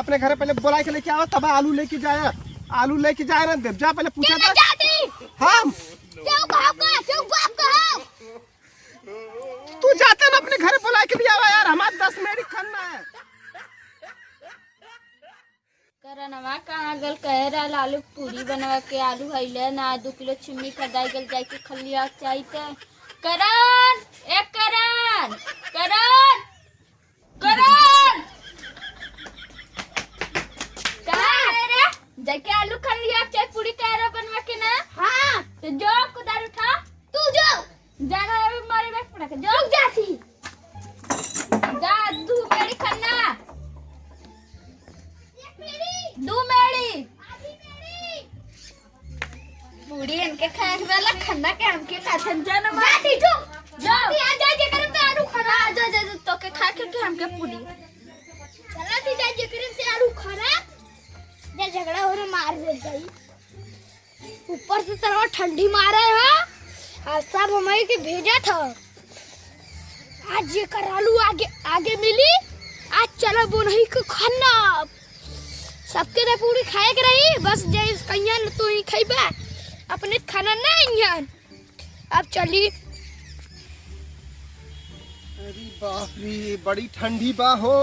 अपने घर पहले बुला के लेके आओ, तब आलू लेके जाए। आलू लेके जाए ना, देव जा पहले पूछा था हम। तू जाता ना अपने घर बुला के लिया यार, हमारे 10 मिनट खाना है। करनवा कहाँ गल कह रहा आलू पूरी बनवा के आलू हैले ना 2 किलो चिम्मी खरीदाई गल जाए के खलिया चाहिए। करण एक करण करण करण कहाँ है रे? जाके आलू खलिया चाहिए पूरी कह रहा बनवा के ना। हाँ तो जो कुदार उठा, तू जो जाना है मारे बैठ पड़ा के जो जाती जा 2 मेरी खन्ना 2 मेरी पूरी इनके खाने वाला खन्ना के हमके खाथन जाना माटी जो जो आ जा जे करम से आलू खरा जा जा तो के खा के हमके पूरी चला थी जा जे करम से आलू खरा जे झगड़ा हो रे मार दे जाई। ऊपर से तरह ठंडी मारे है आज सब हमें के भेजा था। आज ये कर आलू आगे आगे मिली, आज चलो बोनही को खाना सबके ने पूरी खाए के रही बस जय कहिया न तू ही खाइबा अपने खाना नहीं है। अब चली। अरे बाप रे बड़ी ठंडी बा हो,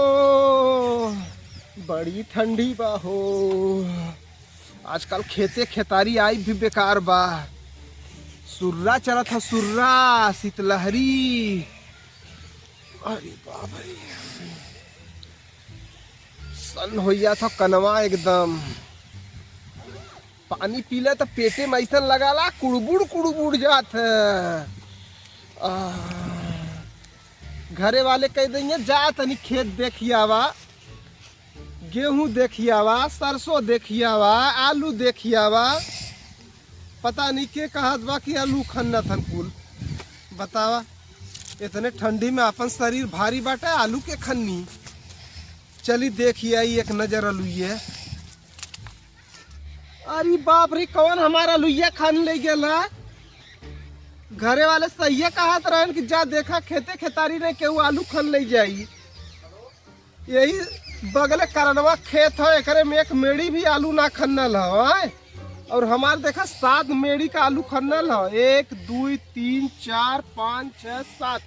बड़ी ठंडी बा हो। आजकल खेते खेतारी आई भी बेकार बा। सुर्रा चला था, सुर्रा शीतलहरी। अरे बाप रे सन होइया था कनवा एकदम। पानी पीले तो पेटे में ऐसा लगाला कुड़बुड़ जात है। घरे वाले कह देंगे जा तनी खेत देखियावा, गेहूं देखियावा, सरसों देखियावा, आलू देखियावा। पता नहीं के कहत बा कि आलू खन्ना थन कुल। बतावा इतने ठंडी में अपन शरीर भारी बाटे, आलू के खन्नी। चली देखिए एक नजर आलूये। अरे बाप रे कौन हमारा लुइया खान ले गया। घरे वाले सही कहत रहन कि जा देखा खेते खेतारी ने केहू आलू खान ले जाई। यही बगले करनवा खेत है, एकरे में एक मेड़ी भी आलू ना खन्नल है। और हमार देखा 7 मेड़ी का आलू खन्नल है। 1 2 3 4 5 6 7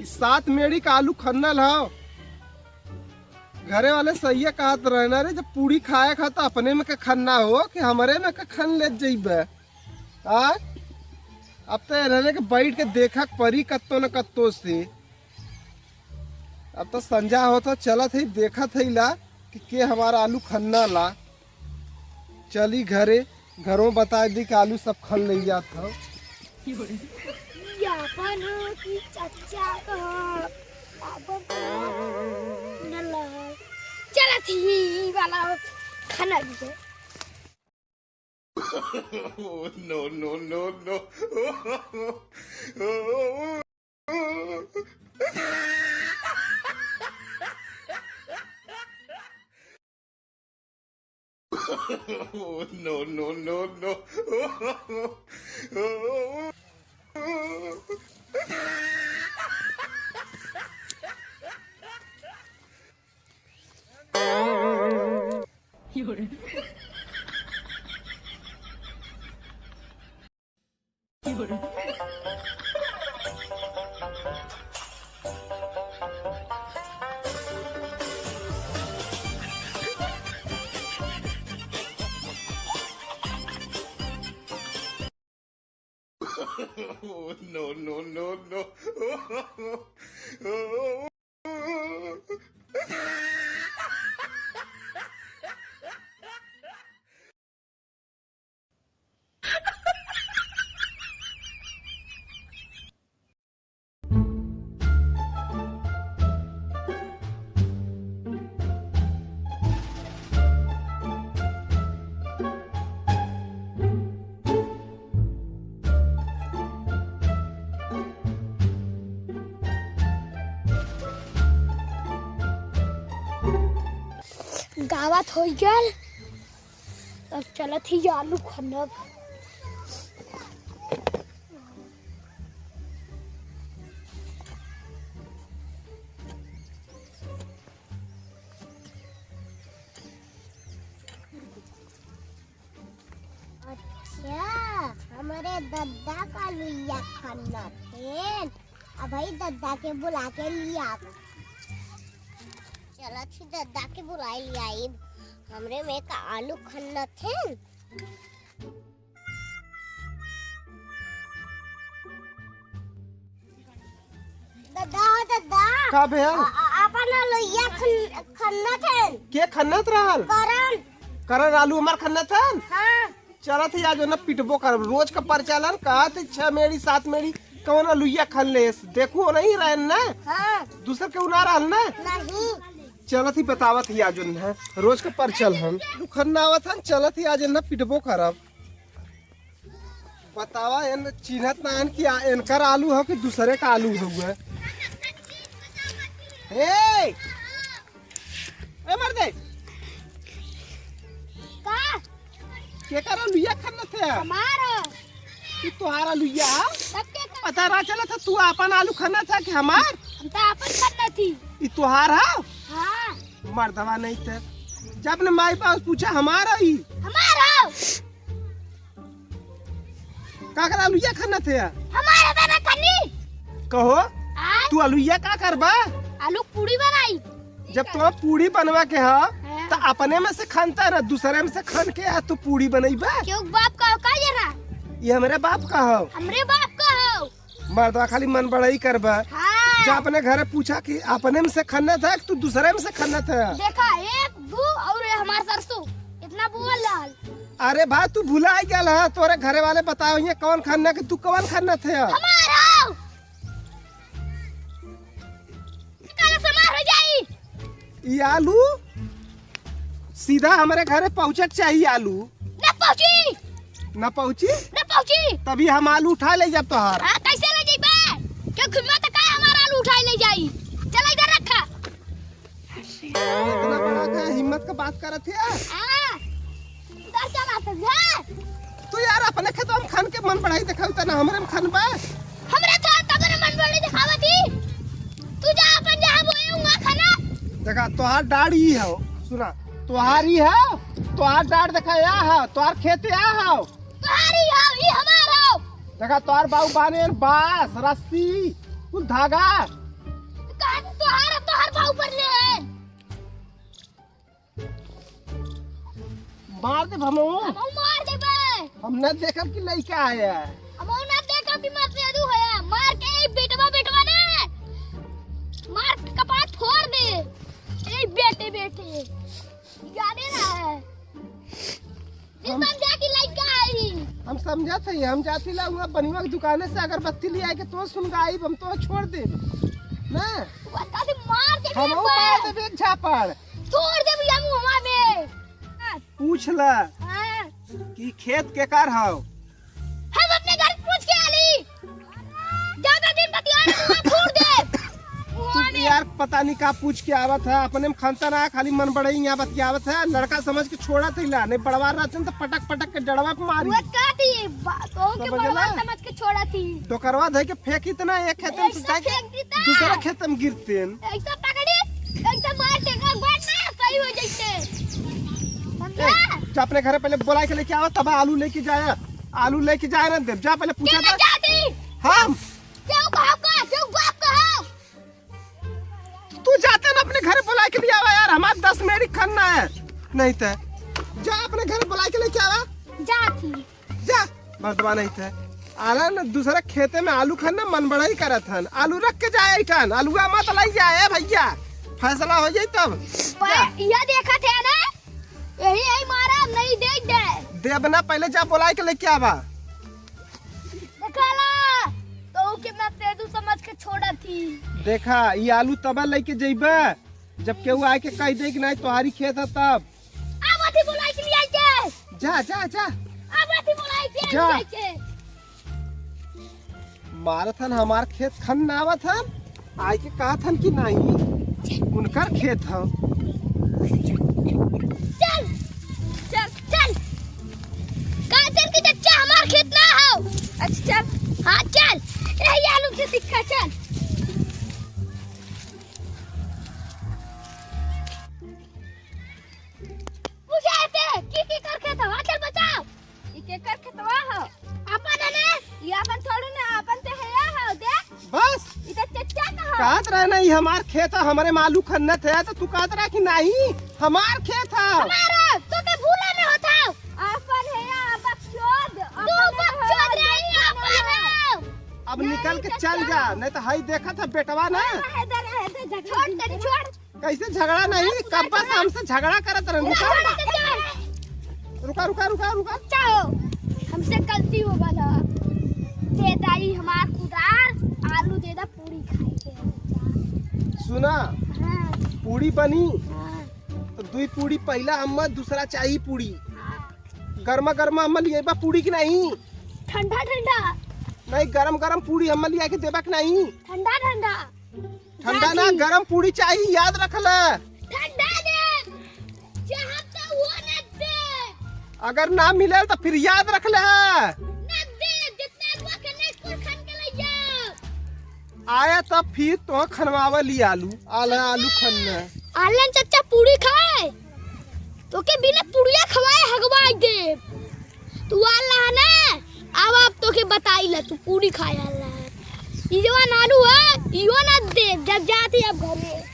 7 मेड़ी का आलू खन्नल है। घरे वाले सही कहत रहना रे, जब पूरी खाए खाता अपने में के खन्ना हो कि हमारे में के खन ले जाइबे। अब तो रहने के बैठ के देखा परी कत्तो न कत्तो से। अब तो संजा हो तो चला थे देखा थे ला कि हमारा आलू खन्ना ला। चली घरे, घरों बता दी कि आलू सब खन ले जात हो। चला थी वाला खाना भी no no no no no no no no no no no no गावत हो गल। अब चलत ही आलू खनब। दद्दा का लुइया खाना थे। अब भाई दद्दा के बुला के लिया। चलो थी दद्दा के बुला लिया। हमरे में का आलू खाना थे। दद्दा का भैया अपन लुइया खाना थे। के खन्नत रहल करण करण आलू हमार खन्नत है। हाँ चला थी आज ना पिटबो कर रोज का परिचालन कहा थे 6 मेड़ी 7 मेड़ी कौन लुइया खन ले देखो नहीं रहे ना हाँ दूसर के उना रहल ना नहीं चलत ही बतावत ही आज है रोज का परचल हम खन्ना आवत हम चलत ही आज ना पिटबो करब बतावा इन चिन्हत ना कि इनकर आलू हो कि दूसरे का आलू हुआ ए मर दे का के करा लुइया खन्ना थे हमारा कि तुम्हारा लुइया सबके पता ना चला था तू अपन आलू खाना था कि हमार हम तो अपन करना थी। ई तुहार है हाँ मर्दवा नहीं थे जब ने माई पास पूछा हमारा ही हमारा का करा लुइया खाना थे हमारा बना खनी कहो आज तू अलुइया का करबा आलू पूरी बनाई। जब तो पूरी बनवा के है हाँ। तो अपने में से खानता ना दूसरे में से खान के है तू पूरी बनईबा क्यों बाप का का जरा ये हमारे बाप का हो हमरे बाप का हो। मर्दवा खाली मन बड़ाई करबा हाँ जब अपने घरे पूछा कि अपने में से खाना था कि तू दूसरे में से खाना था देखा 1 2 और ये हमार सरसों इतना बोल लाल। अरे भाई तू भुला गया है तोरे घरे वाले बताओ ये कौन खाना कि तू कौन खाना थे हमारा कल समार हो जाई। ये आलू सीधा हमारे घरे पहुँचक चाहिए आलू न पहुंची न पहुँची न पहुंची तभी हम आलू उठा ले जब तोहार हां कैसे ले जाई क्यों खुदमा तक हमारा आलू उठाई ले जाई। चल इधर रखा। इतना बड़ा का हिम्मत का बात करत है हां इधर चला तो जा तू यार अपने खेतों में खान के मन बढ़ाई दिखाऊ तना हमरे में खान बा हमरे था तगन मन बड़ी दिखावती। तू जा अपन जहां बोए हुआ खाना देखा तोहार डाड़ी ही है सुना तोहार ही है तोहार डाड़ देखा या है तोहार खेत या है तुम्हारी हो ये हमारा हो। देखा तोहार बाऊ बाने बांस रस्सी कुल धागा कहां तोहार भाव पर ले मार दे हमो हम मार देबे। हमने देखा कि लड़का आया है हम ना देखा कि मत ले दू है मार के बेटवा ने मार कपाट फोड़ दे। ए बेटे गाने ना है समझा कि लड़का आई। हम समझा थे हम जाती लाऊंगा बनिवा की दुकाने से अगरबत्ती ले आए के तो सुन गाई हम तो छोड़ दे ना बता दे मार दे हम मार दे एक झापड़ छोड़ दे भैया मुंह में। पूछ ला हां कि खेत के कार हाउ हम अपने घर पूछ के आली ज्यादा दिन बतियाना छोड़ दे। तू यार पता नहीं का पूछ के आवत है अपने में खानता ना खाली मन बढ़ई यहाँ बतियावत है लड़का समझ के छोड़ा थी ला नहीं बड़वा रहते तो पटक पटक के जड़वा पे मारी वो कहती तो के बड़वा समझ के छोड़ा थी। तो करवा दे के फेंक इतना एक खेत में ऐसा फेंक देता। दूसरा खेत में गिरते ऐसा पकड़ी ऐसा मार देगा बैठना सही हो जाते समझा। अपने घर पहले बुला के लेके आवा तब आलू लेके जाया आलू लेके जाए ना देव जा पहले पूछा था जाती हम क्यों बाप का तू जाते ना अपने घर बुला के ले आवा यार हमारे 10 मेरी खाना है नहीं थे जा अपने घर बुला के लेके आवा जाती जा मर्दवा नहीं थे आला ना दूसरा खेते में आलू खाना मन बड़ा ही करत हन आलू रख के जाए टन आलूआ मत लाई जाए भैया फैसला हो जाए तब ये देखा थे ना यही मारा नहीं देख दे देवना पहले जा बुला के लेके आवा देखला तो के मैं तेदू समझ के छोड़ा थी। देखा ये आलू तब लेके जइबे जब केहू आके के कह दे कि नहीं तुम्हारी खेत है तब अब अथी बुलाई के लिए आके जा जा जा अब अथी बुलाई के जा। आके मारथन हमार खेत खन आवत हन आए के कहा थन कि नहीं उनकर खेत है चल चल चल काचर की चच्चा हमार खेत ना हो। अच्छा चल हाँ चल यही आलू से दिखा चल पूछा थे की कर खेत हो चल बताओ की कर खेत हो अपन ने कहत रहे नहीं हमार खेत है, हमारे मालू खन्नत है, तो तू कहत रहा कि नहीं हमार खेत है। हमारा तो के भूला में होता अपन है या बकचोद तू बकचोद रही अपन। अब निकल के चल जा, नहीं तो हई देखा था बेटवा ना छोड़ तनी छोड़। कैसे झगड़ा नहीं, कब बस हमसे झगड़ा करत रहे। रुका रुका रुका रुका जाओ, हमसे गलती हो गला। दे दाई हमार कुदार आलू दे दा पूरी खाए के। सुना हाँ, पूरी बनी हाँ, तो दुई पूरी पहला हम दूसरा चाहिए पूरी गर्मा गर्मा हम लिए बा पूरी की नहीं। ठंडा ठंडा नहीं गरम गरम पूरी हम लिया के देबा के नहीं। ठंडा ठंडा ठंडा ना गरम पूरी चाहिए, याद रख ले। ठंडा दे जहां तो वो न दे, अगर ना मिले तो फिर याद रख ले। न दे जितना वो कने कुल खान के ले जा। आया तब फिर तो खनवावा ली आलू आलू खन्ना। आलन चाचा पूरी खाए तो के बिना पूड़िया खवाए हगवाई दे। तू आला ना अब तो के बताई ला तू पूरी खाया ला। इजवा नानू है इहो ना दे जब जाती अब घर में।